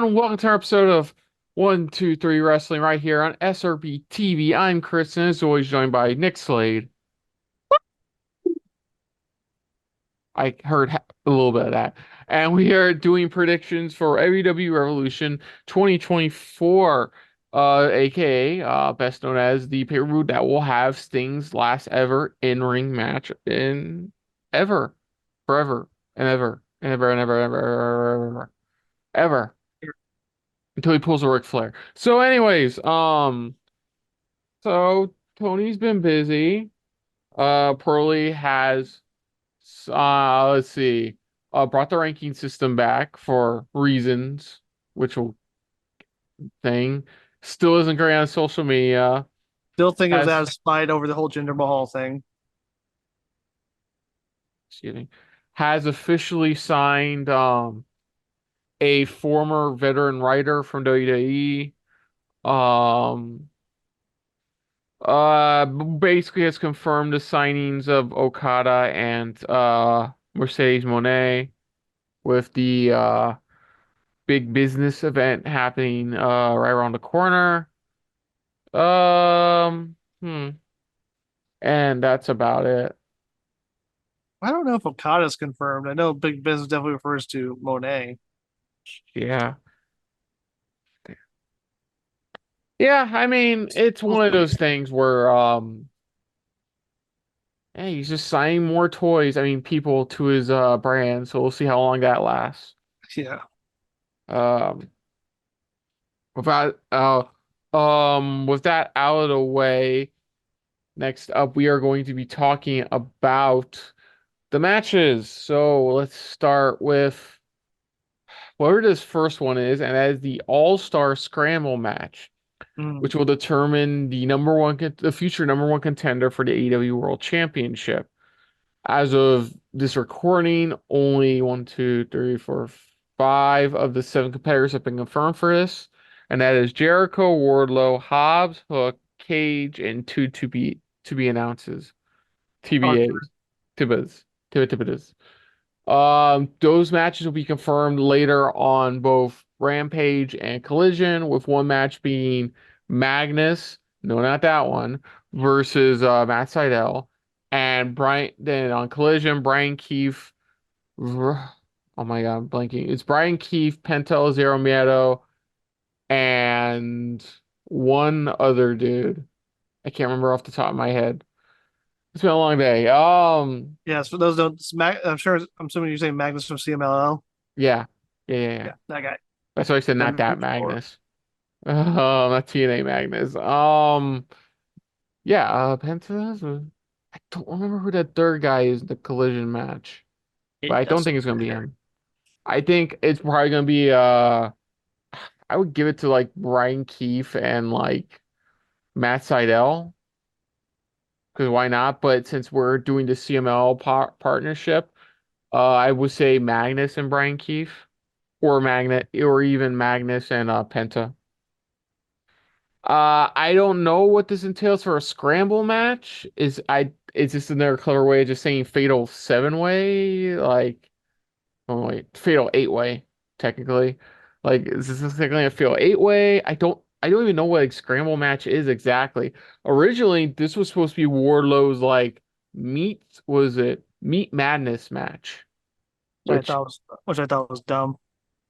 everyone. Welcome to our episode of 123 Wrestling right here on SRB TV. I'm Chris, and as always, joined by Nick Slade. I heard a little bit of that. And we are doing predictions for AEW Revolution 2024, aka best known as the pay-per-view that will have Sting's last ever in-ring match in ever, forever, and ever, and ever, and ever, ever, ever, ever, ever. Until he pulls a Ric Flair. So, anyways, so Tony's been busy. Pearly has, let's see, brought the ranking system back for reasons, which will thing. Still isn't great on social media. Still think it was out Has, of spite over the whole Jinder Mahal thing. excuse me, has officially signed a former veteran writer from WWE. Um, basically has confirmed the signings of Okada and Mercedes Moné with the big business event happening right around the corner. Hmm. And that's about it. I don't know if Okada's confirmed. I know Big Business definitely refers to Monet. Yeah. Yeah, I mean, it's We'll one of see. those things where hey, he's just signing more toys, I mean people to his brand, so we'll see how long that lasts. Yeah. Um without with that out of the way, next up we are going to be talking about the matches. So let's start with whatever this first one is, and that is the All-Star Scramble match, Mm. which will determine the future number one contender for the AEW World Championship. As of this recording, only one, two, three, four, five of the seven competitors have been confirmed for this, and that is Jericho, Wardlow, Hobbs, Hook, Cage, and two to be announces. Archer. TBAs. Tibbas. Tibbas. Those matches will be confirmed later on both Rampage and Collision, with one match being Magnus, no, not that one, versus Matt Sydal, and Brian. Then on Collision, Brian Keefe. Oh my God, I'm blanking. It's Brian Keefe, Penta Zero Miedo, and one other dude. I can't remember off the top of my head. It's been a long day. Yeah, so those don't. I'm sure. I'm assuming you're saying Magnus from CMLL. Yeah, yeah, yeah, yeah. Yeah, that guy. That's why I said not Been that huge for. Magnus. Not TNA Magnus. Yeah, Penta. I don't remember who that third guy is in the collision match, but It I don't doesn't think it's gonna be matter. him. I think it's probably gonna be I would give it to like Brian Keefe and like Matt Sydal, because why not? But since we're doing the CML partnership, I would say Magnus and Brian Keefe, or Magnet, or even Magnus and Penta. I don't know what this entails for a scramble match. It's just another clever way of just saying fatal seven way, like oh wait, fatal eight way, technically. Like is this technically a fatal eight way? I don't even know what a scramble match is exactly. Originally, this was supposed to be Wardlow's like meat was it meat madness match, which Which I thought was dumb.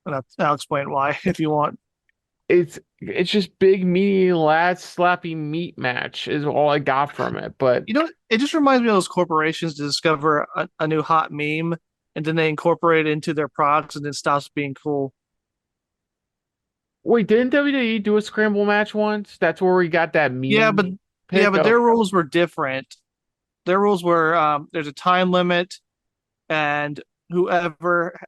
And I'll explain why if you want. it's just big meaty lad slappy meat match is all I got from it. But You know, it just reminds me of those corporations to discover a new hot meme and then they incorporate it into their products and it stops being cool. wait, didn't WWE do a scramble match once? That's where we got that Yeah, but meme yeah, pick but of. their rules were different. Their rules were there's a time limit, and whoever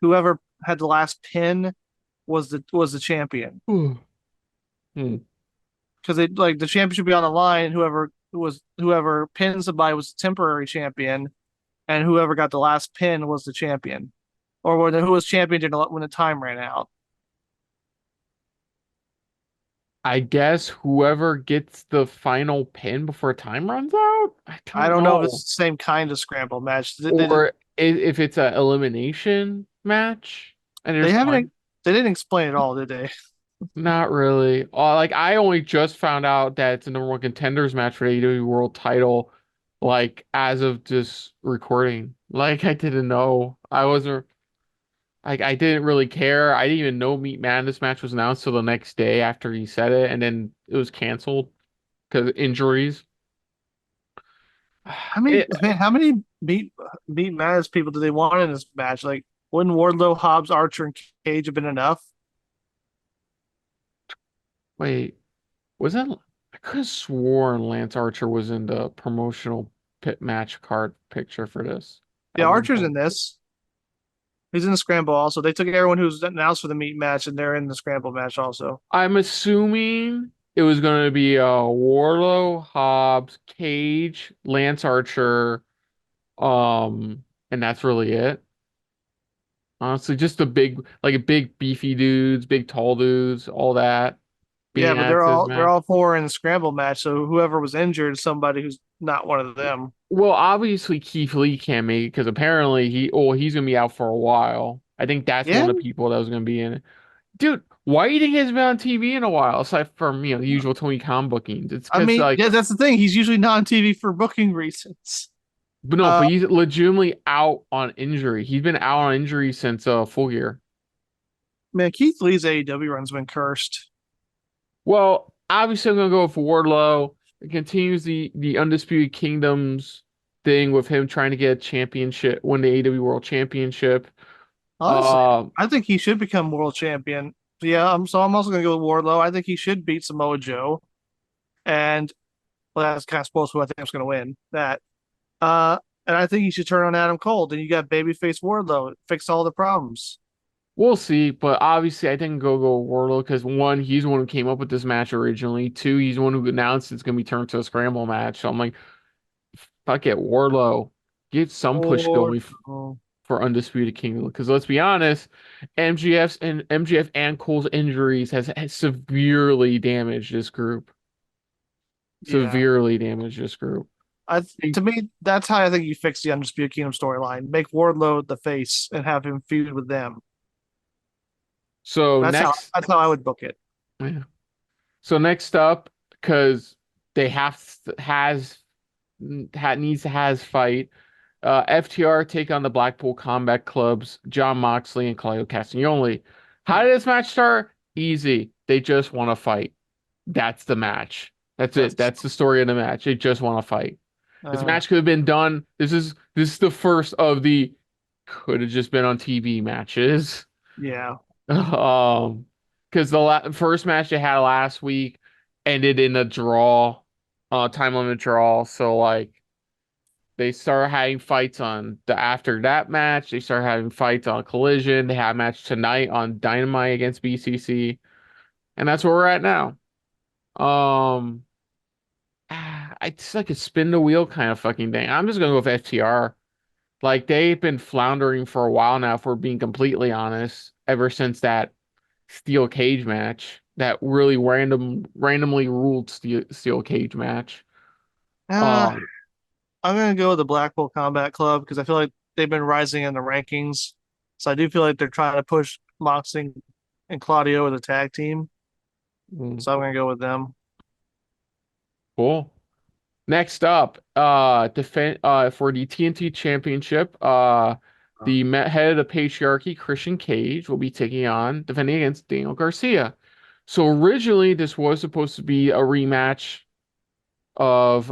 whoever had the last pin was the champion Hmm. because they like the championship would be on the line. Whoever pinned somebody was the temporary champion, and whoever got the last pin was the champion, or who was champion when the time ran out. I guess whoever gets the final pin before time runs out? I I don't don't know if it's know. the same kind of scramble match. Or if it's a elimination match and They there's haven't one. They didn't explain it all, did they? Not really. Like I only just found out that it's a number one contenders match for the AEW World Title, like as of just recording. Like I didn't know. I wasn't like I didn't really care. I didn't even know Meat Madness match was announced till the next day after he said it, and then it was canceled because injuries. It How many meat Madness people do they want in this match? Like, wouldn't Wardlow, Hobbs, Archer, and Cage have been enough? wait, wasn't I could have sworn Lance Archer was in the promotional pit match card picture for this Yeah, at one Archer's point. in this. He's in the Scramble also. They took everyone who's announced for the meat match, and they're in the Scramble match also. I'm assuming it was going to be Warlow, Hobbs, Cage, Lance Archer, and that's really it. Honestly, just like big beefy dudes, big tall dudes, all that Yeah, being but added to this they're match. all four in the Scramble match. So whoever was injured is somebody who's not one of them. Well, obviously Keith Lee can't make it because apparently he's gonna be out for a while. I think that's Yeah, one of the people that was gonna be in it. Dude, why do you think he hasn't been on TV in a while, aside from the usual Tony Khan bookings? It's I because mean, like yeah, that's the thing. He's usually not on TV for booking reasons. But no, Uh, but he's legitimately out on injury. He's been out on injury since full year. man, Keith Lee's AEW run's been cursed. Well, obviously I'm gonna go with Wardlow. It continues the Undisputed Kingdoms thing with him trying to get a championship, win the AEW World Championship. Honestly, Uh, I think he should become world champion. Yeah, I'm also gonna go with Wardlow. I think he should beat Samoa Joe, and well, that's kind of supposed to who I think is gonna win that. Uh, and I think he should turn on Adam Cole. Then you got babyface Wardlow, fix all the problems. we'll see, but obviously I think go Wardlow because one, he's the one who came up with this match originally. Two, he's the one who announced it's gonna be turned to a scramble match. So I'm like, fuck it, Wardlow, get some push going Wardlow. for Undisputed Kingdom. Because let's be honest, MGF and Cole's injuries has severely damaged this group. Yeah, Severely damaged this group. to me, that's how I think you fix the Undisputed Kingdom storyline. Make Wardlow the face and have him feud with them. So next, That's how I would book it. yeah. So next up, because they have has had needs to has fight. FTR take on the Blackpool Combat Club's John Moxley and Claudio Castagnoli. How did this match start? Easy. They just want to fight. That's the match. That's it. That's That's the story of the match. They just want to fight. This uh, match could have been done. This is the first of the could have just been on TV matches. yeah. Because the first match they had last week ended in a draw, time limit draw. So like they started having fights on the after that match. They started having fights on Collision. They had a match tonight on Dynamite against BCC, and that's where we're at now. Um, it's like a spin the wheel kind of fucking thing. I'm just gonna go with FTR. Like they've been floundering for a while now, if we're being completely honest, ever since that steel cage match, that really randomly ruled steel cage match. Uh, Um, I'm gonna go with the Blackpool Combat Club because I feel like they've been rising in the rankings. So I do feel like they're trying to push Moxley and Claudio as a tag team. mm, So I'm gonna go with them. cool. Next up, defend for the TNT Championship, the head of the patriarchy, Christian Cage, will be taking on defending against Daniel Garcia. So originally, this was supposed to be a rematch of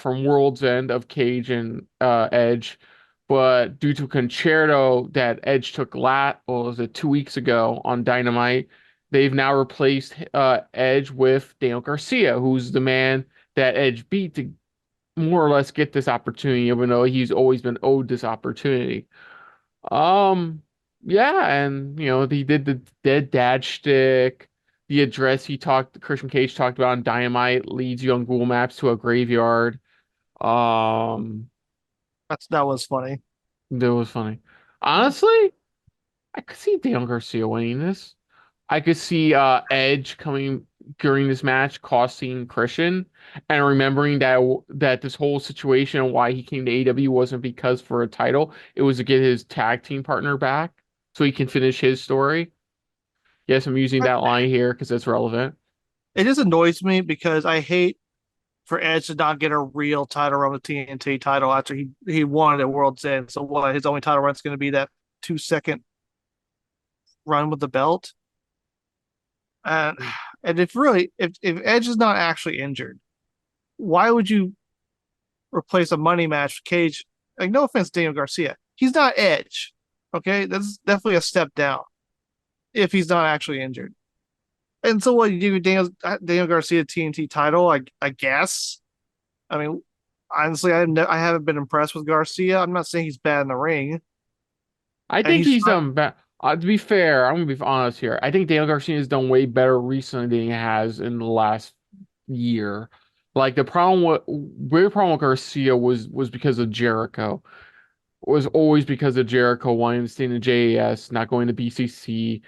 from World's End of Cage and Edge, but due to concerto that Edge took was it 2 weeks ago on Dynamite, they've now replaced Edge with Daniel Garcia, who's the man that Edge beat to more or less get this opportunity, even though he's always been owed this opportunity. Um, yeah, and he did the dead dad shtick, the address Christian Cage talked about on Dynamite leads you on Google Maps to a graveyard. Um, That was funny. that was funny. Honestly, I could see Daniel Garcia winning this. I could see Edge coming during this match, costing Christian, and remembering that this whole situation and why he came to AEW wasn't because for a title, it was to get his tag team partner back so he can finish his story. Yes, I'm using that line here because it's relevant. It just annoys me because I hate for Edge to not get a real title run with TNT title after he won at World's End. So what? His only title run is going to be that 2 second run with the belt. And and if Edge is not actually injured, why would you replace a money match with Cage? Like, no offense, Daniel Garcia, he's not Edge. Okay, that's definitely a step down if he's not actually injured. And so what, you give Daniel Garcia TNT title? I guess. I mean, honestly, I haven't been impressed with Garcia. I'm not saying he's bad in the ring, I and think he's he's done. To be fair, I'm gonna be honest here. I think Daniel Garcia has done way better recently than he has in the last year. Like the problem with bigger problem with Garcia was because of Jericho. Was always because of Jericho wanting to stay in the JAS, not going to BCC,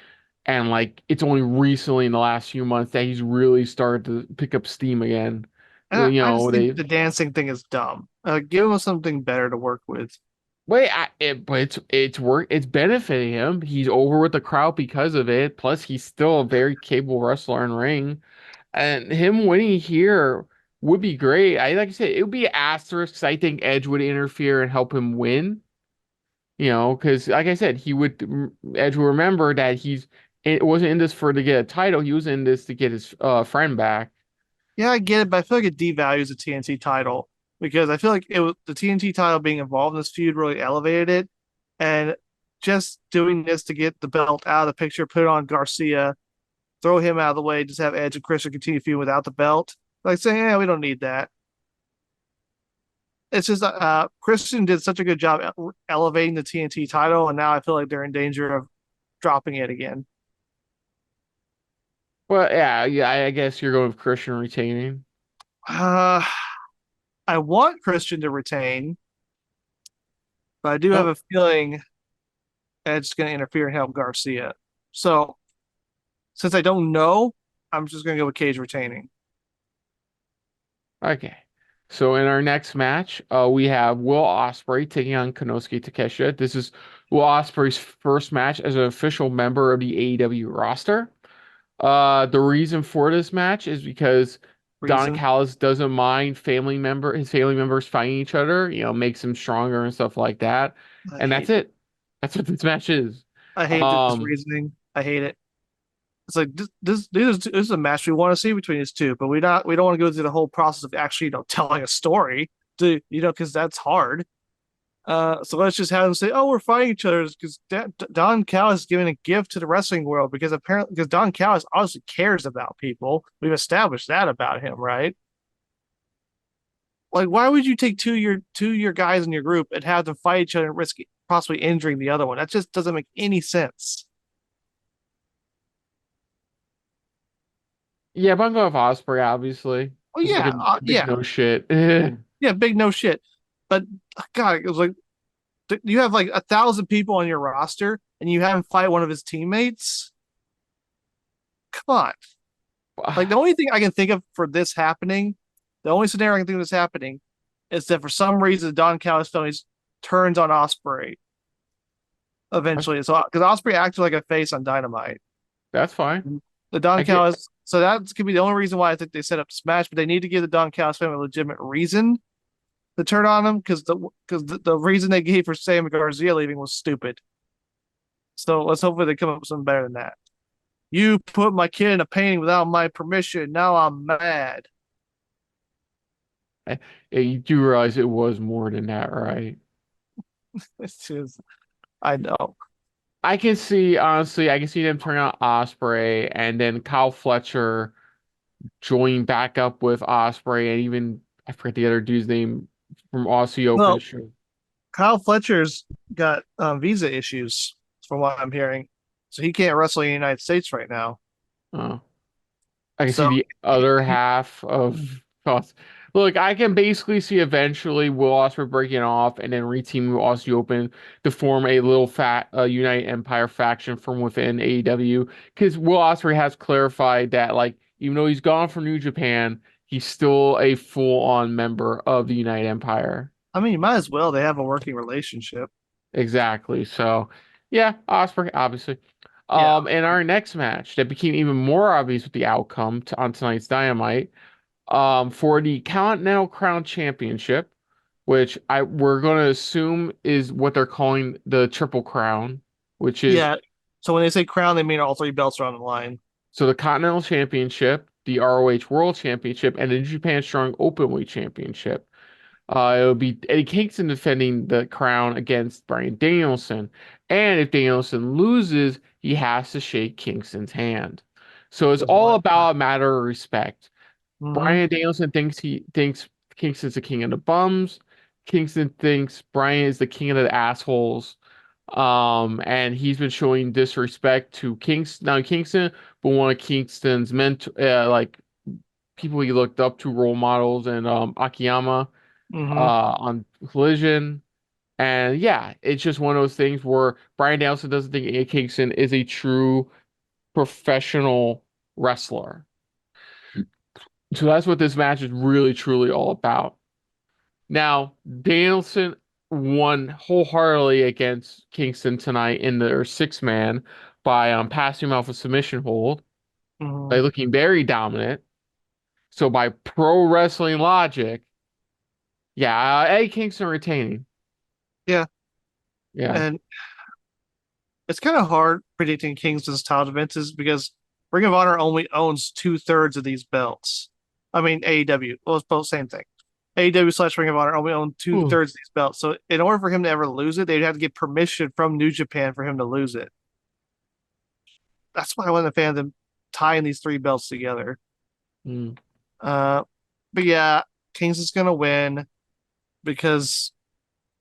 and like it's only recently in the last few months that he's really started to pick up steam again. and You I just know, think they the dancing thing is dumb. Give him something better to work with. but it's work. It's benefiting him. He's over with the crowd because of it. Plus, he's still a very capable wrestler in ring, and him winning here would be great. Like I said, it would be asterisk. I think Edge would interfere and help him win. You know, because like I said, Edge will remember that it wasn't in this for to get a title. He was in this to get his friend back. Yeah, I get it, but I feel like it devalues the TNT title because I feel like it was the TNT title being involved in this feud really elevated it, and just doing this to get the belt out of the picture, put it on Garcia, throw him out of the way, just have Edge and Christian continue feuding without the belt. Like saying, yeah, we don't need that. It's just Christian did such a good job elevating the TNT title, and now I feel like they're in danger of dropping it again. Well, yeah, I guess you're going with Christian retaining. Uh, I want Christian to retain, but I do have Oh, a feeling Edge is going to interfere and help Garcia. So since I don't know, I'm just going to go with Cage retaining. okay. So in our next match, we have Will Ospreay taking on Konosuke Takeshita. This is Will Ospreay's first match as an official member of the AEW roster. The reason for this match is because Don Reason Callis doesn't mind his family members fighting each other, makes him stronger and stuff like that. I And that's hate it. That's what this match is. I hate this Um, reasoning. I hate it. It's like this is a match we want to see between these two, but we don't want to go through the whole process of actually telling a story to because that's hard. So let's just have them say, "Oh, we're fighting each other," because Don Callis is giving a gift to the wrestling world because Don Callis obviously cares about people. We've established that about him, right? Like, why would you take two of your guys in your group and have them fight each other and risk possibly injuring the other one? That just doesn't make any sense. yeah, but I'm going with Ospreay, obviously. Well, It's like yeah, a big yeah, no shit. yeah, big no shit. But God, it was like you have like 1,000 people on your roster and you have him fight one of his teammates. Come on. Like the only thing I can think of for this happening, the only scenario I can think of this happening is that for some reason Don Callis family turns on Ospreay eventually. So because Ospreay acted like a face on Dynamite, That's fine. the Don I get Callis. So that could be the only reason why I think they set up Smash, but they need to give the Don Callis family a legitimate reason to turn on him because the reason they gave for Sam Garcia leaving was stupid. So let's hopefully they come up with something better than that. You put my kid in a painting without my permission. Now I'm mad. you do realize it was more than that, right? It's just, I know. Honestly, I can see them turning on Osprey and then Kyle Fletcher joining back up with Osprey and even I forget the other dude's name from Aussie Open. Well, Sure. Kyle Fletcher's got visa issues, from what I'm hearing, so he can't wrestle in the United States right now. Oh, I can see So the other half of us. Look, I can basically see eventually Will Ospreay breaking off and then reteaming with Aussie Open to form a little fat United Empire faction from within AEW. Because Will Ospreay has clarified that, like, even though he's gone from New Japan, he's still a full-on member of the United Empire. I mean, you might as well. They have a working relationship. Exactly. So, yeah, Ospreay, obviously. Yeah. In our next match, that became even more obvious with the outcome on tonight's Dynamite, for the Continental Crown Championship, which we're going to assume is what they're calling the Triple Crown, which is Yeah. So when they say crown, they mean all three belts are on the line. so the Continental Championship, the ROH World Championship, and the New Japan Strong Openweight Championship. It'll be Eddie Kingston defending the crown against Bryan Danielson. And if Danielson loses, he has to shake Kingston's hand. So it's Is all what. about a matter of respect. Mm-hmm. Bryan Danielson thinks Kingston's the king of the bums. Kingston thinks Bryan is the king of the assholes. And he's been showing disrespect to Kingston, but one of Kingston's mentor, like people he looked up to, role models, and Akiyama Mm-hmm. on Collision. And yeah, it's just one of those things where Bryan Danielson doesn't think A. Kingston is a true professional wrestler. So that's what this match is really truly all about. Now, Danielson won wholeheartedly against Kingston tonight in their six man by passing him off a submission hold, by Mm-hmm. looking very dominant. So by pro wrestling logic, yeah, Eddie Kingston retaining. Yeah. Yeah. And it's kind of hard predicting Kingston's title defenses because Ring of Honor only owns 2/3 of these belts. I mean, AEW. Well, it's both same thing. AEW slash Ring of Honor only own two Ooh. thirds of these belts. So in order for him to ever lose it, they'd have to get permission from New Japan for him to lose it. That's why I wasn't a fan of them tying these three belts together. Mm. Uh, but yeah, Kingston's gonna win because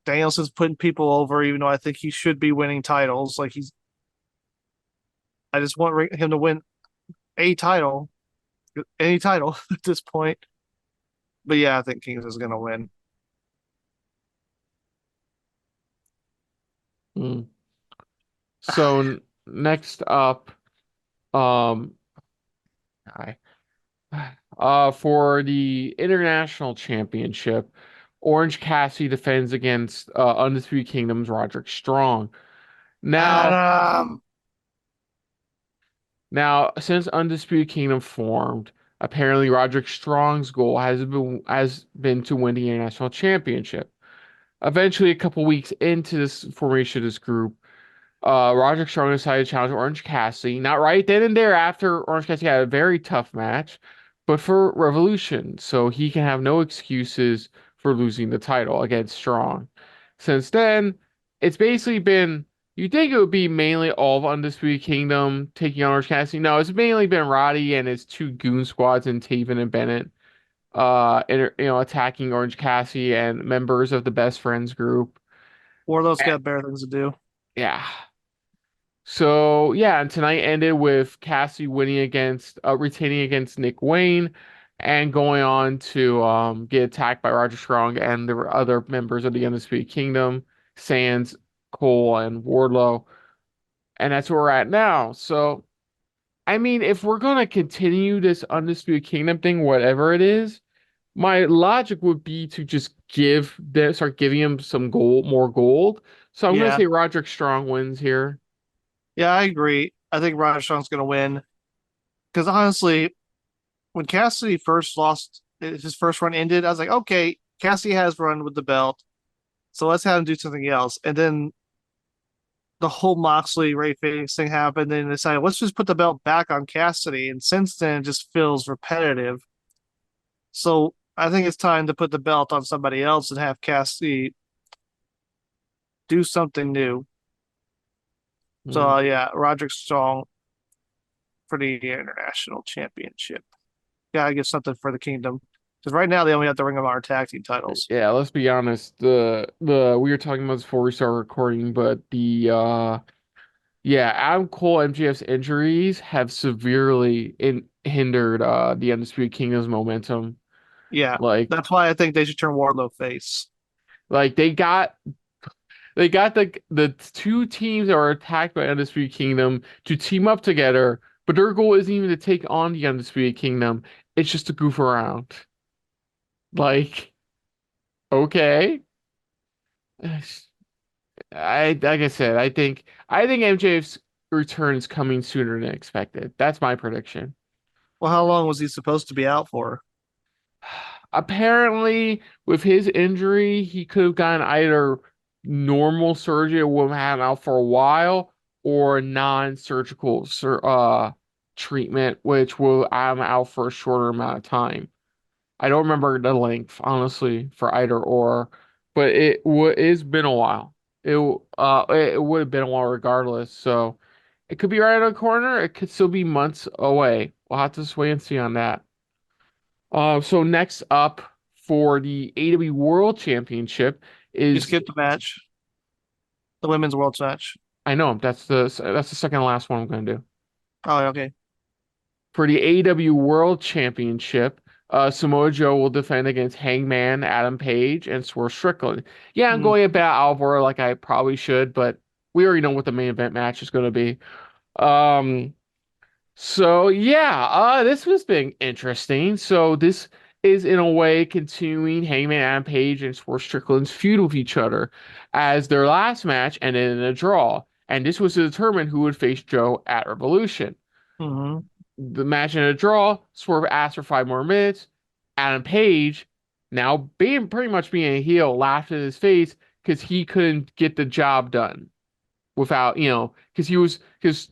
Danielson's putting people over, even though I think he should be winning titles. I just want him to win a title, any title at this point. But yeah, I think Kingston's gonna win. Mm. So next up, um, hi. For the International Championship, Orange Cassidy defends against Undisputed Kingdom's Roderick Strong. Now, Adam. since Undisputed Kingdom formed, apparently Roderick Strong's goal has been to win the International Championship. Eventually, a couple weeks into this formation of this group, Roderick Strong decided to challenge Orange Cassidy. Not right then and there after Orange Cassidy had a very tough match, but for Revolution, so he can have no excuses for losing the title against Strong. Since then, it's basically been, you think it would be mainly all of Undisputed Kingdom taking on Orange Cassidy. No, it's mainly been Roddy and his two goon squads and Taven and Bennett, attacking Orange Cassidy and members of the Best Friends group. Warlow's And, got better things to do. yeah. So yeah, and tonight ended with Cassie retaining against Nick Wayne, and going on to get attacked by Roger Strong and the other members of the Undisputed Kingdom, Sands, Cole, and Wardlow, and that's where we're at now. So I mean, if we're gonna continue this Undisputed Kingdom thing, whatever it is, my logic would be to just start giving him some gold, more gold. So I'm gonna Yeah, say Roderick Strong wins here. yeah, I agree. I think Roger Strong's gonna win because honestly, when Cassidy first lost, his first run ended. I was like, okay, Cassidy has run with the belt, so let's have him do something else. And then the whole Moxley Ray Phoenix thing happened. Then they decided let's just put the belt back on Cassidy, and since then it just feels repetitive. So I think it's time to put the belt on somebody else and have Cassidy do something new. So Hmm. yeah, Roderick Strong for the international championship. Gotta give something for the kingdom. Because right now they only have the Ring of Honor tag team titles. Yeah, let's be honest. The we were talking about this before we started recording, but Adam Cole MJF's injuries have severely hindered the Undisputed Kingdom's momentum. Yeah. Like That's why I think they should turn Wardlow face. like they got the two teams that are attacked by Undisputed Kingdom to team up together, but their goal isn't even to take on the Undisputed Kingdom. It's just to goof around. Like, okay. Like I said, I think MJF's return is coming sooner than expected. That's my prediction. Well, how long was he supposed to be out for? Apparently, with his injury, he could have gotten either normal surgery, would have had him out for a while, or non-surgical treatment, which will have him out for a shorter amount of time. I don't remember the length, honestly, for either or, but it's been a while. It would have been a while regardless. So it could be right on the corner. It could still be months away. We'll have to just wait and see on that. So next up for the AEW World Championship You is skipped the match, the women's world match. I know that's the second to last one I'm going to do. Oh, okay. For the AEW World Championship, Samoa Joe will defend against Hangman Adam Page and Swerve Strickland. Yeah, I'm Hmm. going about Alvaro like I probably should, but we already know what the main event match is going to be. Um, So yeah, this has been interesting. So this is in a way continuing Hangman Adam Page and Swerve Strickland's feud with each other, as their last match ended in a draw, and this was to determine who would face Joe at Revolution. Hmm. The match in a draw, Swerve asked for 5 more minutes. Adam Page, now being pretty much being a heel, laughed in his face because he couldn't get the job done without, because because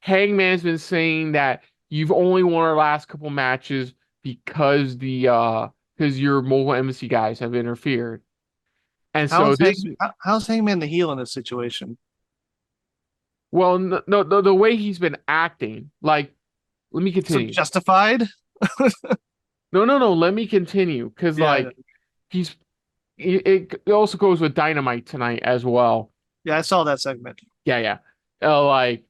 Hangman's been saying that you've only won our last couple matches because your mobile embassy guys have interfered. And so this How's Hangman the heel in this situation? well no, the way he's been acting, like, let me So continue. justified? No, let me continue because Yeah, like he's it also goes with Dynamite tonight as well. yeah, I saw that segment. Yeah, yeah. Like,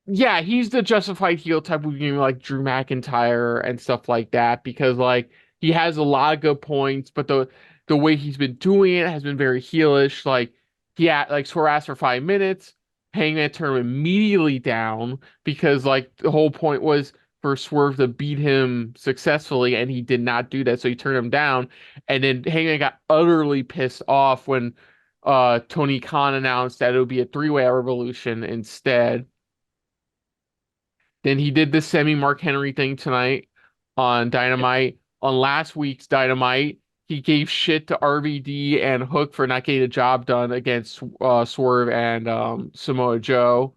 yeah, he's the justified heel type of game, like Drew McIntyre and stuff like that, because like he has a lot of good points, but the way he's been doing it has been very heelish. Like he had like Swerve asked for 5 minutes, Hangman turned him immediately down because like the whole point was for Swerve to beat him successfully, and he did not do that, so he turned him down, and then Hangman got utterly pissed off when Tony Khan announced that it would be a three-way Revolution instead. Then he did the semi Mark Henry thing tonight on Yeah. Dynamite. On last week's Dynamite, he gave shit to RVD and Hook for not getting the job done against Swerve and Samoa Joe.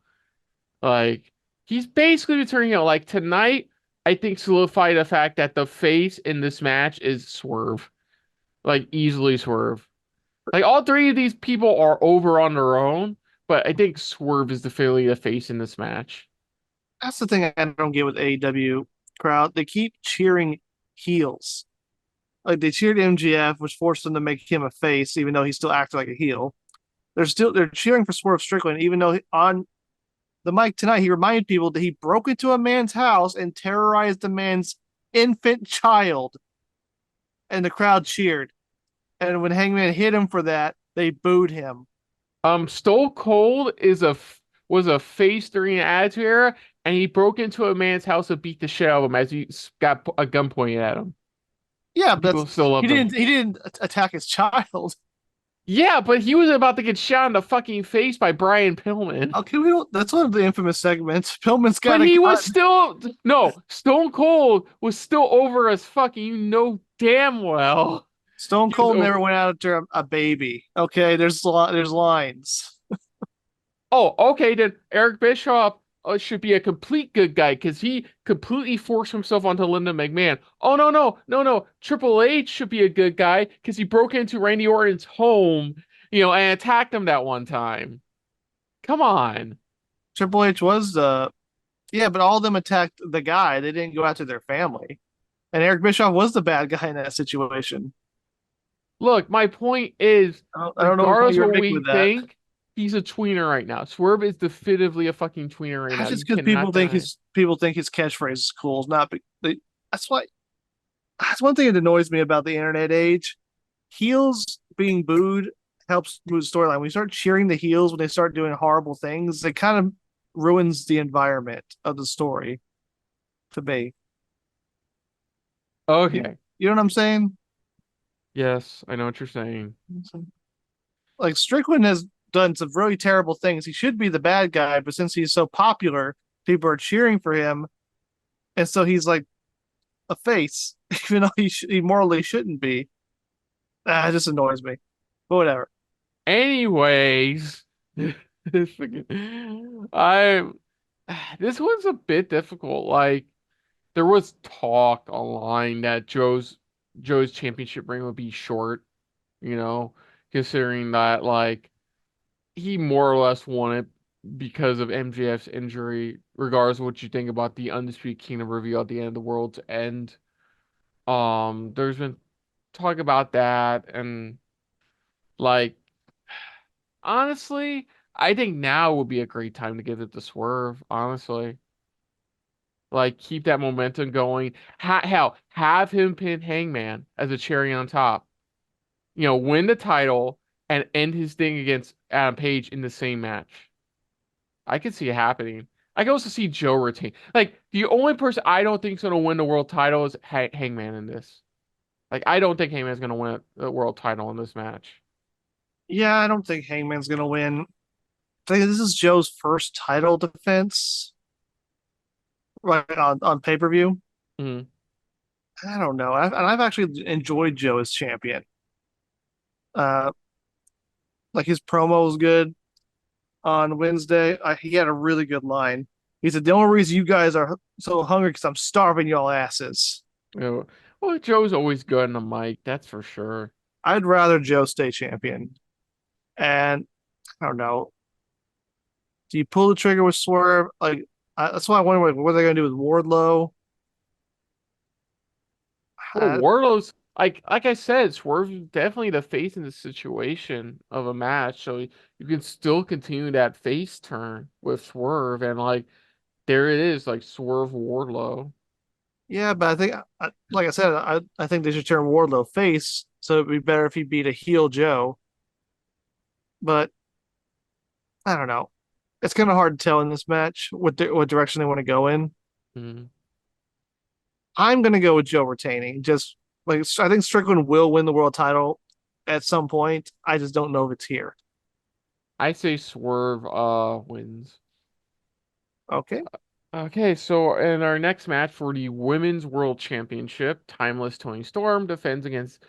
Like, he's basically returning heel. Like tonight, I think solidified the fact that the face in this match is Swerve. Like easily Swerve. Like all three of these people are over on their own, but I think Swerve is definitely the face in this match. That's the thing I don't get with AEW crowd. They keep cheering heels. Like they cheered MGF, which forced them to make him a face, even though he still acted like a heel. They're cheering for Swerve Strickland, even though on the mic tonight he reminded people that he broke into a man's house and terrorized a man's infant child, and the crowd cheered. And when Hangman hit him for that, they booed him. Stone Cold was a face during the Attitude Era, and he broke into a man's house and beat the shit out of him as he got a gun pointed at him. Yeah, but People that's still loved him. he didn't attack his child. Yeah, but he was about to get shot in the fucking face by Brian Pillman. Okay, we don't. That's one of the infamous segments. Pillman's But got a he was gun. still no, Stone Cold was still over as fucking, you know damn well. Stone He was Cold never over. went after a baby. Okay, there's lines. Oh, okay, then Eric Bischoff should be a complete good guy because he completely forced himself onto Linda McMahon. Oh, no. Triple H should be a good guy because he broke into Randy Orton's home, and attacked him that one time. Come on. Triple H was the yeah, but all of them attacked the guy. They didn't go after their family. And Eric Bischoff was the bad guy in that situation. Look, my point is, I don't know what point regardless you're of what making we with that. think, he's a tweener right now. Swerve is definitively a fucking tweener right That's now. just You because cannot deny it. people think his catchphrase is cool. Not that's why that's one thing that annoys me about the internet age. Heels being booed helps move the storyline. When you start cheering the heels when they start doing horrible things, it kind of ruins the environment of the story to me. You, Okay. you know what I'm saying? Yes, I know what you're saying. Like Strickland has done some really terrible things. He should be the bad guy, but since he's so popular, people are cheering for him, and so he's like a face, even though he morally shouldn't be. It just annoys me. But whatever. Anyways, I this one's a bit difficult. Like there was talk online that Joe's championship reign would be short, you know, considering that like he more or less won it because of MJF's injury, regardless of what you think about the Undisputed Kingdom reveal at the end of the world's end. There's been talk about that and like honestly, I think now would be a great time to give it to Swerve, honestly. Like keep that momentum going. Hell, have him pin Hangman as a cherry on top. You know, win the title and end his thing against Adam Page in the same match. I could see it happening. I can also see Joe retain. Like the only person I don't think is going to win the world title is Hangman in this. Like I don't think Hangman's going to win the world title in this match. Yeah, I don't think Hangman's gonna win. I think this is Joe's first title defense, right on pay per view. Mm. I don't know. I've actually enjoyed Joe as champion. Uh, like his promo was good on Wednesday. He had a really good line. He said, "The only reason you guys are so hungry because I'm starving y'all asses." You know, well, Joe's always good on the mic, that's for sure. I'd rather Joe stay champion. And I don't know. Do you pull the trigger with Swerve? Like that's why I wonder what are they going to do with Wardlow? Well, Wardlow's like I said, Swerve is definitely the face in the situation of a match, so you can still continue that face turn with Swerve, and like there it is, like Swerve Wardlow. Yeah, but I think, like I said, I think they should turn Wardlow face, so it'd be better if he beat a heel Joe. But I don't know. It's kind of hard to tell in this match what direction they want to go in. Mm. I'm gonna go with Joe retaining. Just like I think Strickland will win the world title at some point. I just don't know if it's here. I say Swerve wins. Okay, Okay, so in our next match for the Women's World Championship, Timeless Tony Storm defends against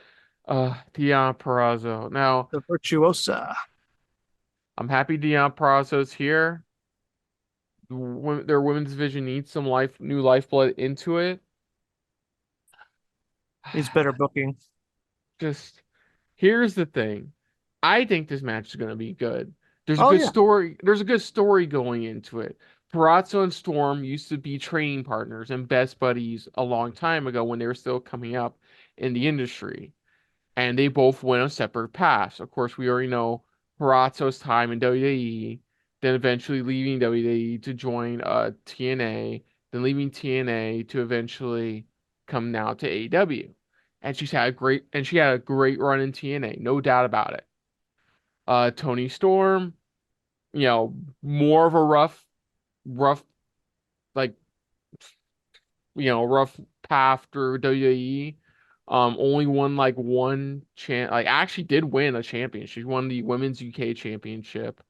Deonna Purrazzo. Now, the Virtuosa. I'm happy Deonna Purrazzo's here. Their women's division needs some new lifeblood into it. He's better booking. Just here's the thing. I think this match is going to be good. There's a Oh good yeah. story. There's a good story going into it. Purrazzo and Storm used to be training partners and best buddies a long time ago when they were still coming up in the industry. And they both went on separate paths. Of course, we already know Purrazzo's time in WWE, then eventually leaving WWE to join TNA, then leaving TNA to eventually come now to AEW. And she had a great run in TNA, no doubt about it. Tony Storm, you know, more of a rough, like, rough path through WWE. Only won like like actually did win a championship. She won the Women's UK Championship.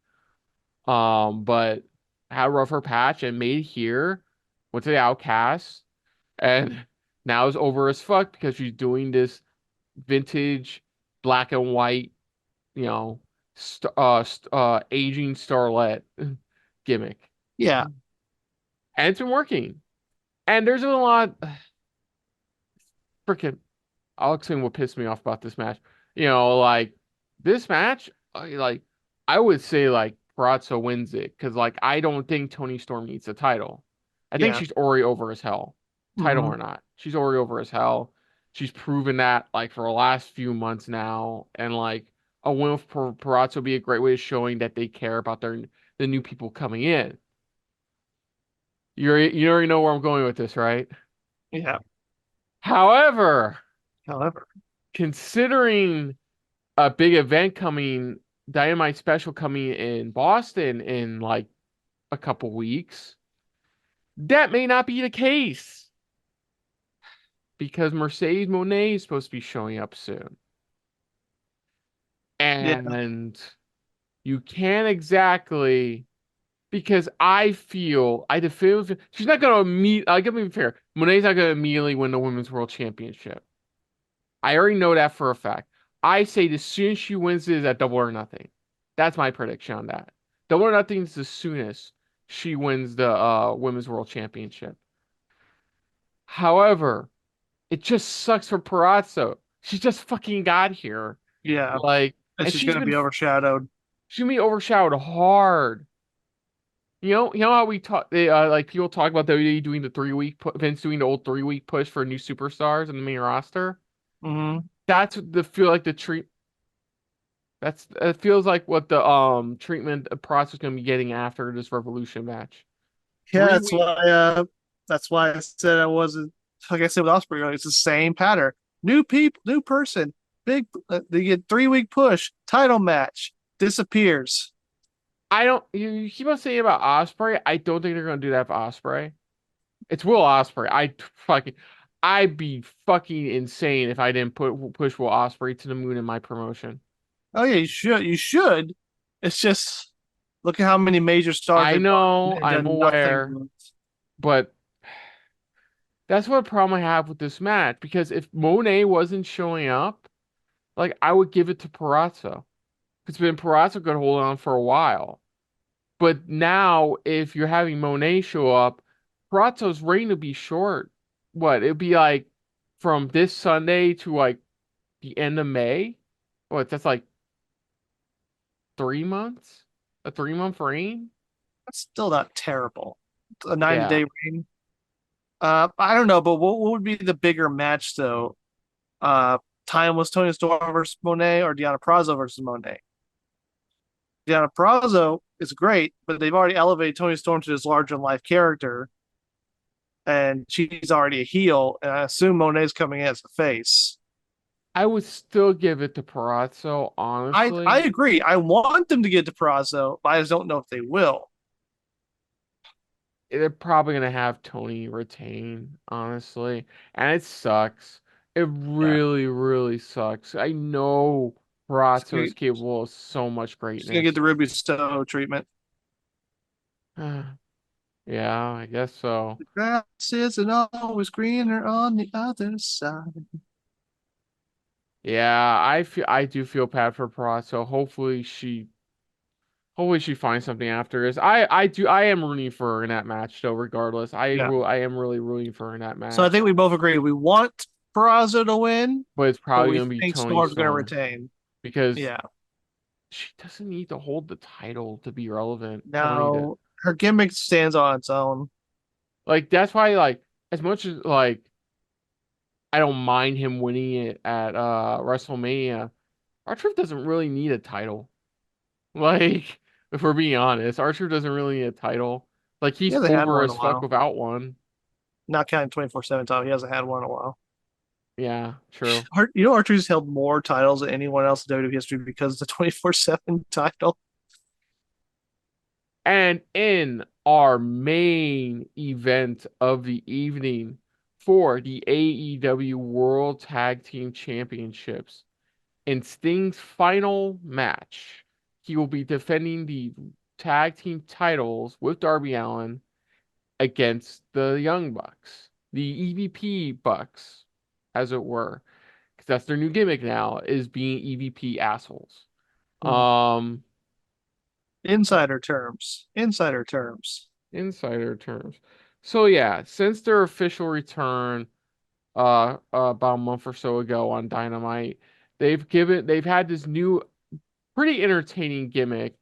But had a rougher patch and made it here, went to the Outcast, and now is over as fuck because she's doing this vintage black and white, you know, aging starlet gimmick. Yeah. And it's been working. And there's been a lot freaking I'll explain what pissed me off about this match. Like this match, I would say like Prazzo wins it because like I don't think Tony Storm needs the title. I think Yeah. she's already over as hell, title Mm-hmm. or not. She's already over as hell. She's proven that like for the last few months now, and like a win for Prazzo would be a great way of showing that they care about the new people coming in. You already know where I'm going with this, right? Yeah. However, However, considering a big event coming, Dynamite special coming in Boston in like a couple weeks, that may not be the case because Mercedes Moné is supposed to be showing up soon. yeah. And You can't exactly because I definitively she's not gonna meet. I'll give me fair. Monet's not gonna immediately win the Women's World Championship. I already know that for a fact. I say the soonest she wins it is at Double or Nothing. That's my prediction on that. Double or Nothing is the soonest she wins the Women's World Championship. However, it just sucks for Perazzo. She just fucking got here. Yeah, Like, and and she's gonna be overshadowed. she's gonna be overshadowed hard. You know how we talk, like people talk about WWE doing the 3 week, Vince doing the old 3 week push for new superstars in the main roster. Hmm. That's what the feel like the treat. That's it feels like what the treatment process is gonna be getting after this Revolution match. Yeah, Three week. that's why I said I wasn't like I said with Ospreay. It's the same pattern. New people, new person, big. They get 3 week push, title match, disappears. I don't. You keep on saying about Ospreay. I don't think they're gonna do that for Ospreay. It's Will Ospreay. Fucking. I'd be fucking insane if I didn't push Will Ospreay to the moon in my promotion. Oh yeah, you should. You should. It's just look at how many major stars I they brought in know, and I'm done nothing aware, with. but that's what problem I have with this match. Because if Monet wasn't showing up, like I would give it to Perazzo. Because been Perazzo could hold on for a while. But now, if you're having Monet show up, Perazzo's reign will be short. What? It'd be like from this Sunday to like the end of May. What? That's like 3 months? A 3 month reign? That's still not terrible. A 90 Yeah. day reign. I don't know, but what would be the bigger match though? Time was Tony Storm versus Monet or Deonna Purrazzo versus Monet. Deonna Purrazzo is great, but they've already elevated Tony Storm to this larger than life character, and she's already a heel. And I assume Monet's coming in as a face. I would still give it to Perazzo, I honestly. agree. I want them to get to Purrazzo, but I just don't know if they will. They're probably gonna have Tony retain, honestly. And it sucks. It Yeah, really, really sucks. I know Perazzo is she's capable of so much gonna get greatness. the Ruby Stowe treatment. Yeah, I guess so. The grass isn't always greener on the other side. Yeah, I do feel bad for Perazzo. Hopefully she finds something after this. I am rooting for her in that match though, regardless. Yeah. I am really rooting for her in that So I think match. we both agree we want Purrazzo to win, But it's but probably we gonna be think Tony Storm's gonna Storm retain. because Yeah. she doesn't need to hold the title to be relevant. Tony did. Now her gimmick stands on its own. Like that's why like as much as like I don't mind him winning it at WrestleMania, R-Truth doesn't really need a title. Like if we're being honest, R-Truth doesn't really need a title. Like He he's hasn't had over one in as a fuck while. without one. Not counting 24/7 title. He hasn't had one in a while. Yeah, true. You know, Archer's held more titles than anyone else in WWE history because of the 24/7 title. And in our main event of the evening for the AEW World Tag Team Championships, in Sting's final match, he will be defending the tag team titles with Darby Allin against the Young Bucks, the EVP Bucks, as it were, because that's their new gimmick now, is being EVP assholes. Hmm. Um, Insider terms. Insider terms. Insider terms. So yeah, since their official return, about a month or so ago on Dynamite, they've had this new pretty entertaining gimmick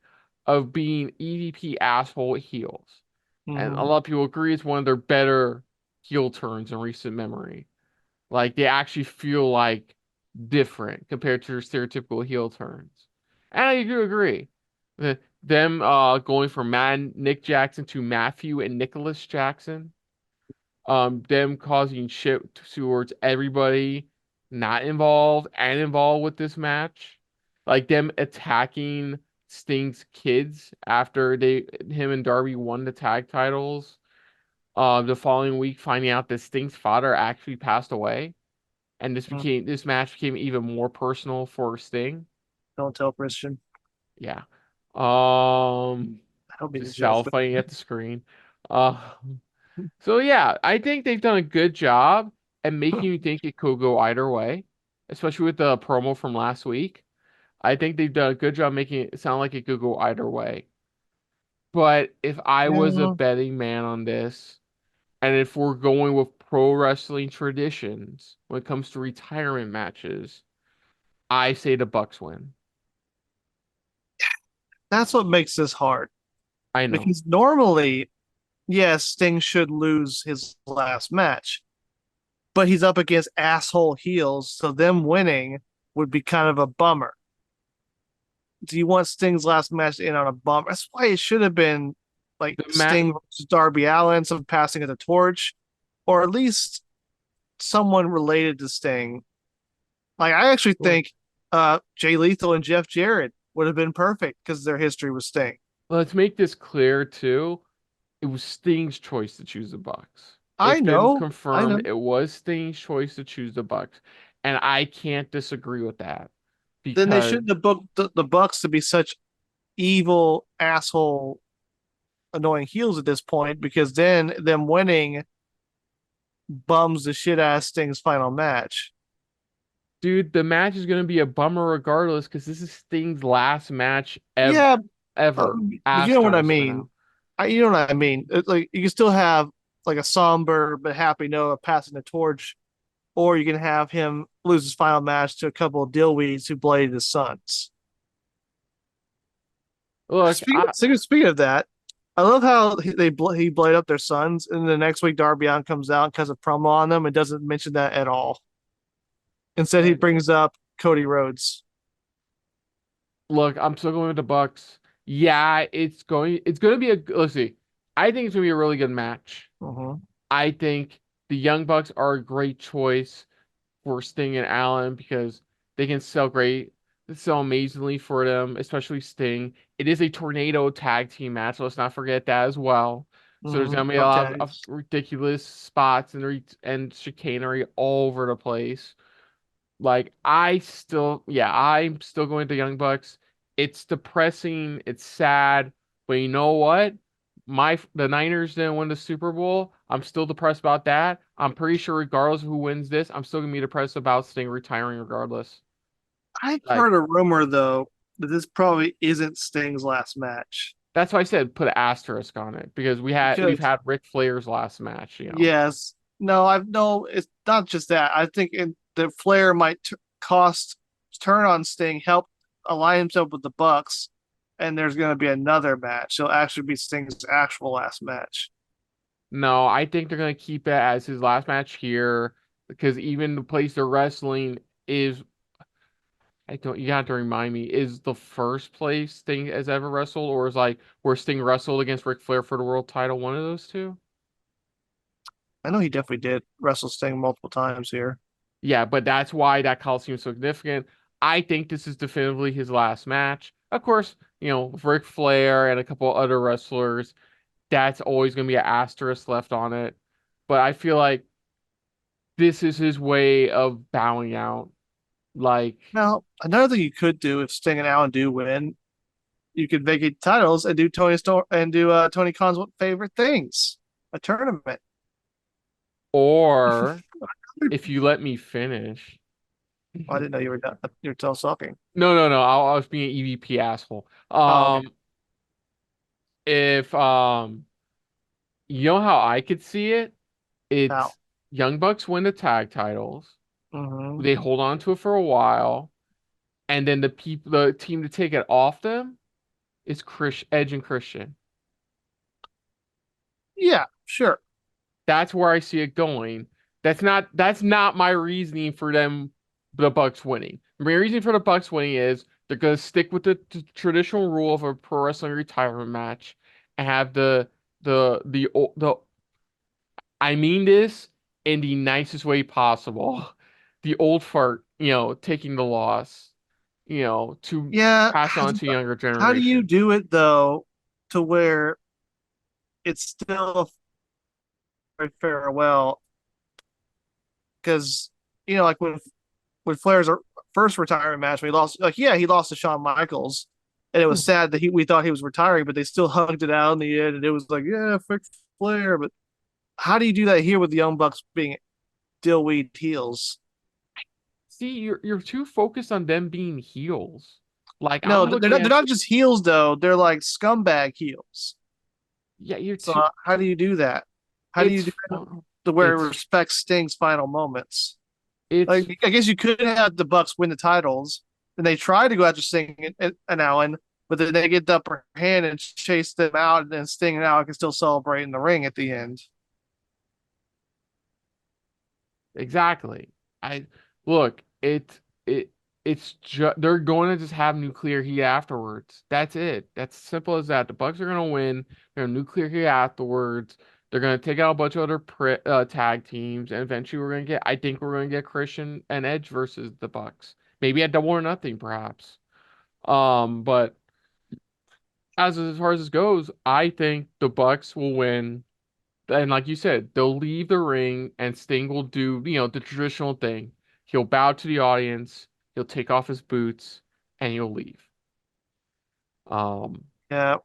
of being EVP asshole heels. And a Hmm. lot of people agree it's one of their better heel turns in recent memory. Like they actually feel like different compared to their stereotypical heel turns. And I do agree. Them going from Nick Jackson to Matthew and Nicholas Jackson, them causing shit towards everybody not involved and involved with this match, like them attacking Sting's kids after him and Darby won the tag titles. The following week, finding out that Sting's father actually passed away, and this match became even more personal for Sting. Don't tell Christian. Yeah. I don't mean to Just joke, self but fighting at the screen. Uh, so yeah, I think they've done a good job at making you think it could go either way, especially with the promo from last week. I think they've done a good job making it sound like it could go either way. But if I was a yeah, betting man on this, and if we're going with pro wrestling traditions when it comes to retirement matches, I say the Bucks win. that's what makes this hard. I know. Because normally, yes, Sting should lose his last match, but he's up against asshole heels, so them winning would be kind of a bummer. Do you want Sting's last match to end on a bummer? That's why it should have been like The Matt Sting versus Darby Allin, some passing of the torch, or at least someone related to Sting. Like I actually think Jay Lethal and Jeff Jarrett would have been perfect because their history was Sting. Let's make this clear too. It was Sting's choice to choose the Bucks. I It's been know, I confirmed know. it was Sting's choice to choose the Bucks. And I can't disagree with that Then they because shouldn't have booked the Bucks to be such evil asshole annoying heels at this point because then them winning bums the shit out of Sting's final match. dude, the match is gonna be a bummer regardless because this is Sting's last match ever Yeah, ever. but you know what I Asterisk for mean. now. You know what I mean. It's like you can still have like a somber but happy Noah passing the torch, or you can have him lose his final match to a couple of dillweeds who bladed his sons. Look, Speaking of that, I love how he blade up their sons, and the next week Darby Allin comes out and cuts a promo on them and doesn't mention that at all. Instead, he brings up Cody Rhodes. look, I'm still going with the Bucks. Yeah, it's gonna be a let's see. I think it's gonna be a really good match. Uh-huh. I think the Young Bucks are a great choice for Sting and Allen because they can sell great, sell amazingly for them, especially Sting. It is a tornado tag team match. Let's not forget that as well. So there's gonna be a Love lot of tags. ridiculous spots and chicanery all over the place. Like I'm still going to Young Bucks. It's depressing, it's sad, but you know what? The Niners didn't win the Super Bowl. I'm still depressed about that. I'm pretty sure regardless of who wins this, I'm still gonna be depressed about Sting retiring regardless. I've Like heard a rumor though that this probably isn't Sting's last match. that's why I said put an asterisk on it because we've Because had Ric Flair's last match. yes, no, I've no. It's not just that. I think the Flair might cost turn on Sting, help align himself with the Bucks, and there's going to be another match. It'll actually be Sting's actual last match. No, I think they're gonna keep it as his last match here because even the place they're wrestling is I don't. You have to remind me. Is the first place Sting has ever wrestled, or is like where Sting wrestled against Ric Flair for the world title? One of those two. I know he definitely did wrestle Sting multiple times here. Yeah, but that's why that Coliseum is significant. I think this is definitively his last match. Of course, with Ric Flair and a couple other wrestlers, that's always going to be an asterisk left on it. But I feel like this is his way of bowing out. Like, Now, another thing you could do if Sting and Allen do win, you could vacate titles and do Tony Khan's favorite things, a tournament. or if you let me finish. Oh, I didn't know you were done. You're still sucking. No, no, no. I was being an EVP asshole. Oh, okay. If you know how I could see it, Now, it's Young Bucks win the tag titles. hmm They hold on to it for a while, and then the team to take it off them is Edge and Christian. yeah, sure. That's where I see it going. That's not my reasoning for the Bucks winning. My reasoning for the Bucks winning is they're gonna stick with the traditional rule of a pro wrestling retirement match and have the I mean this in the nicest way possible. The old fart, taking the loss, to Yeah, pass on to younger how do you generation. do it though, to where it's still a farewell? Because like when Flair's first retirement match, when he lost, he lost to Shawn Michaels, and it was sad that we thought he was retiring, but they still hugged it out in the end, and it was like, yeah, Ric Flair. But how do you do that here with the Young Bucks being dillweed heels? See, you're too focused on them being heels. Like No, I'm they're looking not. They're at not just heels though. They're like scumbag heels. yeah, you're So too how do you do that? How do you it's do that fu- to where it it's respects Sting's final moments? it's Like, I guess you could have the Bucks win the titles, and they try to go after Sting and Allen, but then they get the upper hand and chase them out, and then Sting and Allen can still celebrate in the ring at the end. exactly. I look, it it's just they're going to just have nuclear heat afterwards. That's it. That's simple as that. The Bucks are gonna win. They're gonna nuclear heat afterwards. They're gonna take out a bunch of other tag teams, and eventually we're gonna get. I think we're gonna get Christian and Edge versus the Bucks. Maybe at Double or Nothing, perhaps. But as far as this goes, I think the Bucks will win. And like you said, they'll leave the ring and Sting will do, the traditional thing. He'll bow to the audience, he'll take off his boots, and he'll leave. Um, Yeah,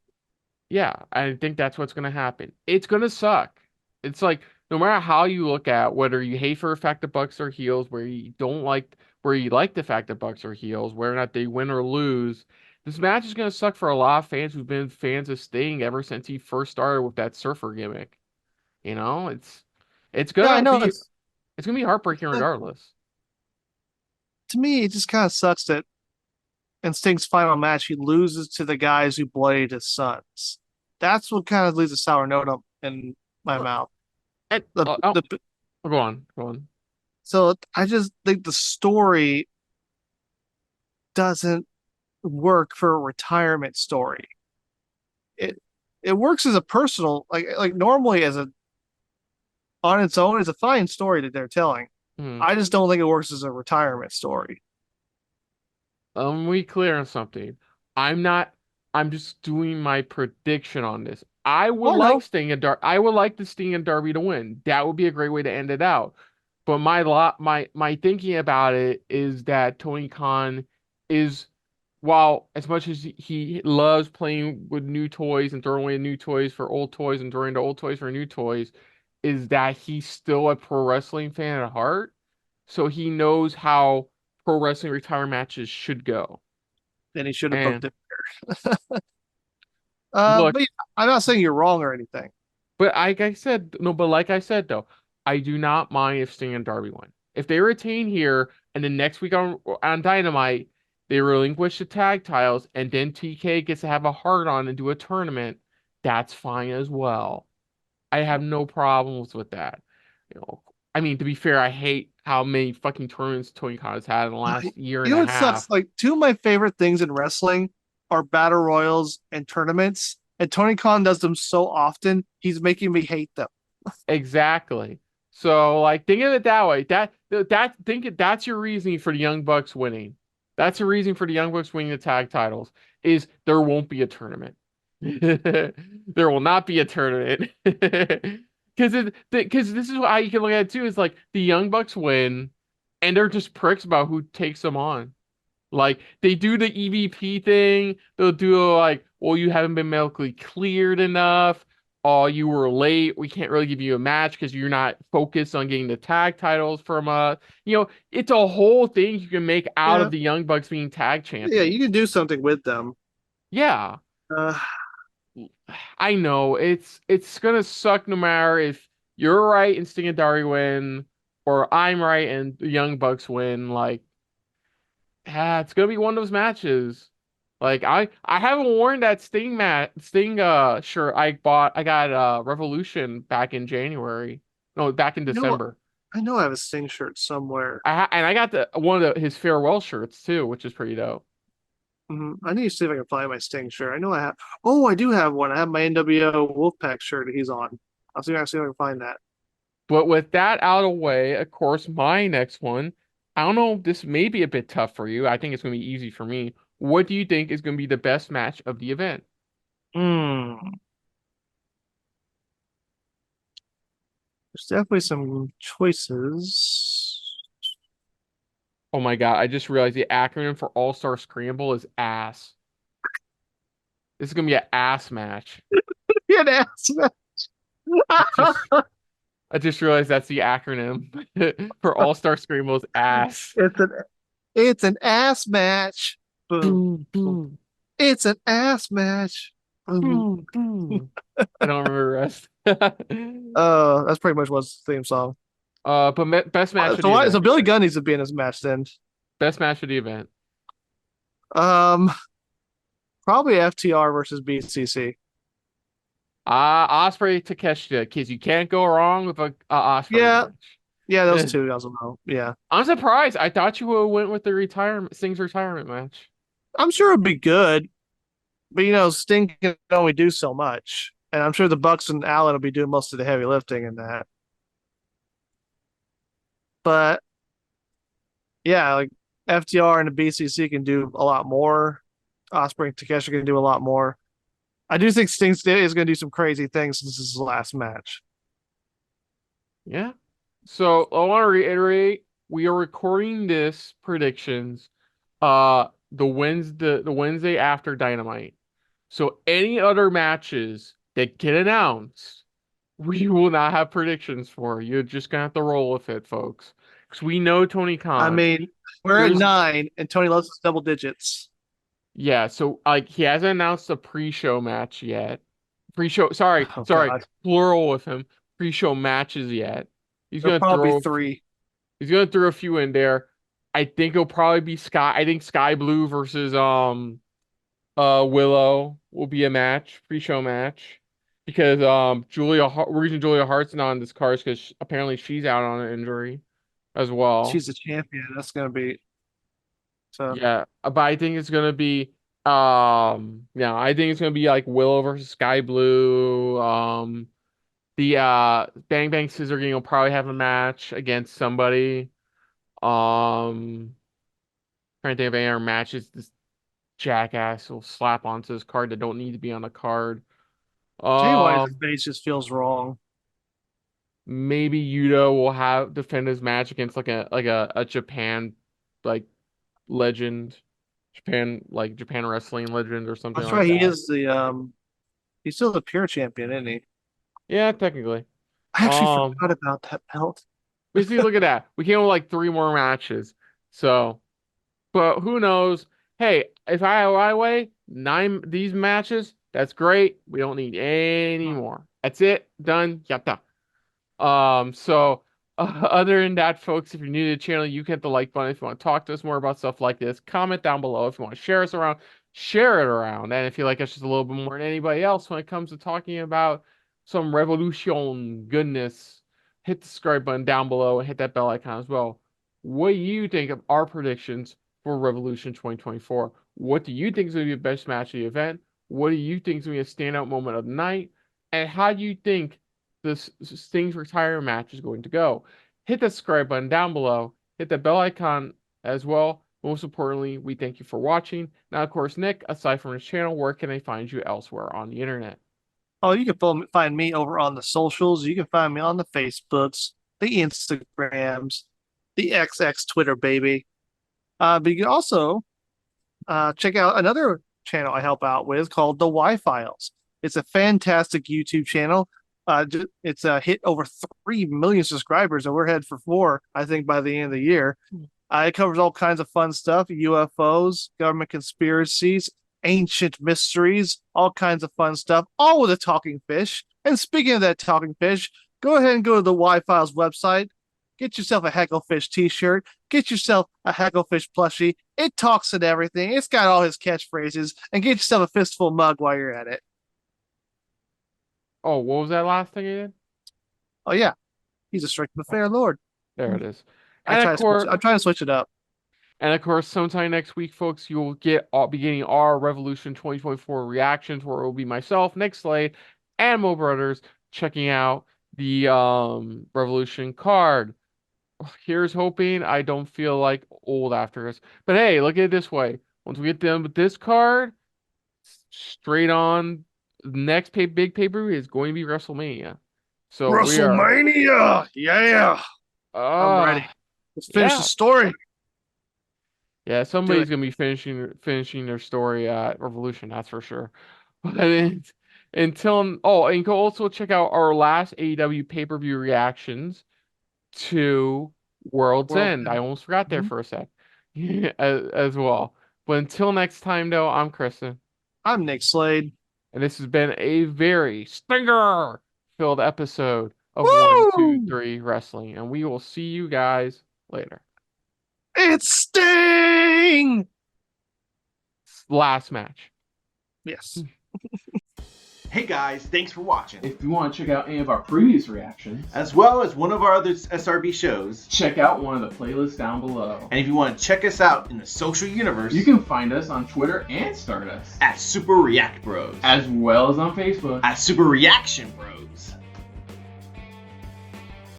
yeah, I think that's what's gonna happen. It's gonna suck. It's like no matter how you look at whether you hate for the fact that Bucks are heels, where you like the fact that Bucks are heels, whether or not they win or lose, this match is gonna suck for a lot of fans who've been fans of Sting ever since he first started with that surfer gimmick. You know, it's yeah, I gonna know. be it's gonna be heartbreaking regardless. To me, it just kind of sucks that in Sting's final match, he loses to the guys who bladed his sons. That's what kind of leaves a sour note up in my Look, mouth. and The oh, the go on. So I just think the story doesn't work for a retirement story. It it works as a personal like normally as a on its own is a fine story that they're telling. Hmm. I just don't think it works as a retirement story. We clear on something. I'm not. I'm just doing my prediction on this. I would Oh like no, Sting and Dar. I would like the Sting and Darby to win. That would be a great way to end it out. But my thinking about it is that Tony Khan is, while as much as he loves playing with new toys and throwing away new toys for old toys and throwing the old toys for new toys, is that he's still a pro wrestling fan at heart. So he knows how pro wrestling retirement matches should go. then he should have booked And it. look, But yeah, I'm not saying you're wrong or anything. but like I said, no, but like I said though, I do not mind if Sting and Darby win. If they retain here and then next week on Dynamite, they relinquish the tag titles and then TK gets to have a hard on and do a tournament, that's fine as well. I have no problems with that. You know, I mean, to be fair, I hate how many fucking tournaments Tony Khan has had in the last year You and know a what sucks? half. Like two of my favorite things in wrestling are battle royals and tournaments, and Tony Khan does them so often. He's making me hate them. Exactly. So, like, think of it that way. That's your reasoning for the Young Bucks winning. That's the reason for the Young Bucks winning the tag titles is there won't be a tournament. There will not be a tournament. Because this is how you can look at it too, is like the Young Bucks win and they're just pricks about who takes them on. Like they do the EVP thing. They'll do like, well, you haven't been medically cleared enough. Oh, you were late. We can't really give you a match because you're not focused on getting the tag titles from us. It's a whole thing you can make out Yeah, of the Young Bucks being tag yeah, you can champions. do something with them. Yeah, Uh, I know it's gonna suck no matter if you're right and Sting and Dari win, or I'm right and the Young Bucks win. Like, it's gonna be one of those matches. Like I haven't worn that Sting shirt I got Revolution back in January. No, back in you know, December. I know I have a Sting shirt somewhere. And I got the one of his farewell shirts too, which is pretty dope. I need to see if I can find my Sting shirt. I know I have. Oh, I do have one. I have my NWO Wolfpack shirt that he's on. See if I can find that. But with that out of the way, of course, my next one, I don't know, this may be a bit tough for you. I think it's gonna be easy for me. What do you think is gonna be the best match of the event? Hmm. There's definitely some choices. Oh my God, I just realized the acronym for All-Star Scramble is ASS. This is gonna be an ass match. Yeah, an ass match. I just I just realized that's the acronym for All Star Scream's ass. It's an it's an ass match. Boom. Boom, Boom. boom, It's an ass match. Boom. boom, boom. I don't remember the rest. That's pretty much what's the theme song. But best match of So the why? So event. Billy Gunn needs to be in this match then. Best match of the event. Um, Probably FTR versus BCC. Ospreay Takeshita, because you can't go wrong with a Ospreay Yeah, yeah, those match. two as well. Yeah, I'm surprised. I thought you would have went with the retirement Sting's retirement match. I'm sure it'd be good, but Sting can only do so much, and I'm sure the Bucks and Allen will be doing most of the heavy lifting in that. But yeah, like FTR and the BCC can do a lot more. Ospreay and Takeshita can do a lot more. I do think Sting is going to do some crazy things since this is his last match. Yeah. So I want to reiterate, we are recording this predictions the Wednesday after Dynamite. So any other matches that get announced, we will not have predictions for. You're just gonna have to roll with it, folks. Because we know Tony I Khan. mean, we're at There's 9, and Tony loves us double digits. Yeah, so like he hasn't announced a pre-show match yet. Pre-show, sorry, Oh sorry, God, plural with him. Pre-show matches yet. He's there'll gonna probably be throw 3. he's gonna throw a few in there. I think it'll probably be Sky. I think Sky Blue versus Willow will be a match, pre-show match. Because reason Julia Hart's not on this card is because apparently she's out on an injury as well. She's the champion. That's going to be tough. Yeah, but I think it's gonna be yeah, I think it's gonna be like Willow versus Sky Blue. The Bang Bang Scissor Gang will probably have a match against somebody. Trying to think of any other matches this jackass will slap onto this card that don't need to be on the card. Jay White's Um face just feels wrong. Maybe Yuta will have defend his match against like a Japan like legend. Japan wrestling legend or something That's like right. He that. is he's still the pure champion, isn't he? Yeah, technically. I actually Um, forgot about that belt. but see, look at that. We came with like three more matches. So, but who knows? Hey, if I have my way, nine these matches, that's great. We don't need any more. That's it. Done. Yatta. So other than that, folks, if you're new to the channel, you can hit the like button if you want to talk to us more about stuff like this. Comment down below if you want to share us around, share it around. And if you like us just a little bit more than anybody else when it comes to talking about some Revolution goodness, hit the subscribe button down below and hit that bell icon as well. What do you think of our predictions for Revolution 2024? What do you think is going to be the best match of the event? What do you think is going to be a standout moment of the night? And how do you think this Sting's retirement match is going to go? Hit that subscribe button down below. Hit that bell icon as well. Most importantly, we thank you for watching. Now, of course, Nick, aside from his channel, where can I find you elsewhere on the internet? Oh, you can find me over on the socials. You can find me on the Facebooks, the Instagrams, the XX Twitter, baby. But you can also check out another channel I help out with called the Y Files. It's a fantastic YouTube channel. It's hit over 3 million subscribers, and we're headed for 4, I think, by the end of the year. It covers all kinds of fun stuff: UFOs, government conspiracies, ancient mysteries, all kinds of fun stuff, all with a talking fish. And speaking of that talking fish, go ahead and go to the Y Files website. Get yourself a Hecklefish t-shirt. Get yourself a Hecklefish plushie. It talks and everything. It's got all his catchphrases. And get yourself a fistful mug while you're at it. Oh, what was that last thing you did? Oh yeah, he's a strict but fair lord. There it is. I And of try to switch. course, I'm trying to switch it up. sometime next week, folks, you'll be getting our Revolution 2024 reactions, where it will be myself, Nick Slade, and Mo Brothers checking out the Revolution card. Here's hoping I don't feel like old after this. But hey, look at it this way. Once we get done with this card, straight on, next big pay-per-view is going to be WrestleMania. So we are WrestleMania, yeah, I'm ready. uh Let's finish the yeah. story. Yeah, Do somebody's it. gonna be finishing their story at Revolution, that's for sure. And you can also check out our last AEW pay-per-view reactions to World's World End. I almost forgot there Mhm. for a sec, as well. But until next time, though, I'm Kristen, I'm Nick Slade. and this has been a very stinger-filled episode of One, Two, Woo! Three Wrestling, and we will see you guys later. It's Sting! Last match. Yes. Hey guys, thanks for watching. If you want to check out any of our previous reactions, As well as one of our other SRB shows. check out one of the playlists down below. And if you want to check us out in the social universe, You can find us on Twitter and Stardust, at Super React Bros. as well as on Facebook. At Super Reaction Bros.